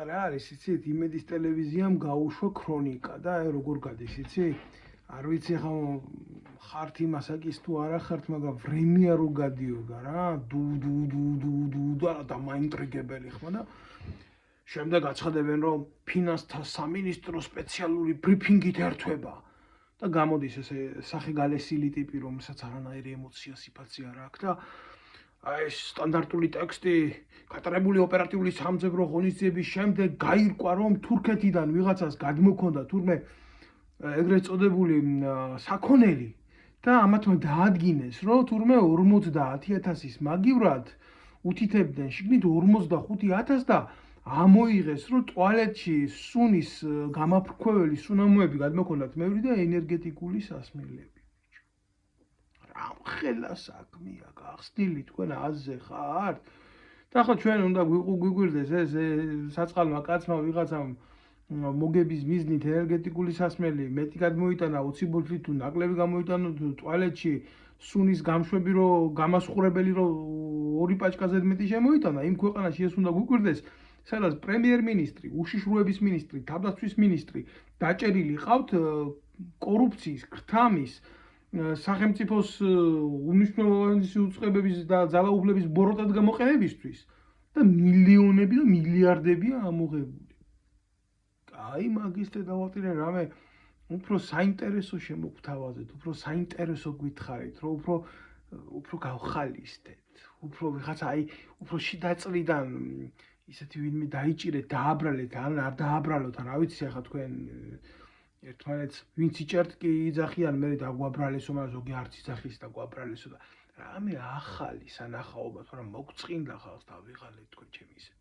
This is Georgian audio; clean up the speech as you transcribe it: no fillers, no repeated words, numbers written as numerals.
რა არის, იცით, იმედის ტელევიზიამ გაუშვა ქრონიკა და აი როგორ გადის, იცი? არ ვიცი ხა ხართ იმასაკის თუ არა ხართ, მაგრამ ვრემია რო გადიოდა რა, და დამაინტრიგებელი ხმა და შემდეგ აცხადებენ, რომ ფინანსთა სამინისტრო სპეციალური ბრიფინგით ერთვება და გამოდის ესე სახეგალესილი ტიპი, რომელსაც არანაირი ემოცია, სიფაცე არ აქვს და აი ეს სტანდარტული ტექსტი გატარებული ოპერატიული სამძებრო ღონისძიების შემდეგ გაირკვა, რომ თურქეთიდან ვიღაცას გადმოქონდა თურმე ეგრეთ წოდებული საქონელი და ამათმა დაადგინეს, რომ თურმე 50,000-ის მაგივრად უთითებდნენ შიგნით 45,000 და ამოიღეს, რომ ტუალეტში სუნის გამაფრქვეველი სუნამოები გადმოქონდათ მევრი და ენერგეტიკული სასმელები. ხელა საქმეა გახსნილი თქვენ აზზე ხართ და ხო ჩვენ უნდა გვიგვირდეს ეს საწყალმა კაცმა ვიღაცამ მოგების მიზნით ენერგეტიკული სასმელი მეტი გადმოიტანა 20 ბოთლი თუ ნაკლები გამოიტანა ტუალეტში სუნის გამშვები რო გამასხურებელი რო 2 პაჭკაზე მეტი შემოიტანა იმ ქვეყანაში ეს უნდა გვიგვირდეს სადაც პრემიერ-მინისტრი, უშიშროების მინისტრი, თავდაცვის მინისტრი დაჭერილი ყავთ კორუფციის, ქრთამის სახელმწიფოს უნიშნულოვანესი უწყებების და ძალაუფლების ბოროტად გამოყენებისთვის და მილიონები და მილიარდებია ამოღებული. აი მაგისტე დავატირე რამე უფრო საინტერესო შემოგთავაზეთ, უფრო საინტერესო გითხარით, რომ უფრო გავხალისდეთ, უფრო ვიღაცა აი უფრო შიდა წლიდან ისეთი ვინმე დაიჭირეთ, დააბრალეთ, ან არ დააბრალოთ, ან რა ვიცი ახლა თქვენ ერთმანეთს ვინც იჭერთ კი იძახიან მე დაგვაბრალესო, მაგრამ ზოგი არც იძახის და გვაბრალესო და რამე ახალი სანახაობა, თორემ მოგწყინდა ხალხს და ვიღალეთ თქვენ ჩემი ისე.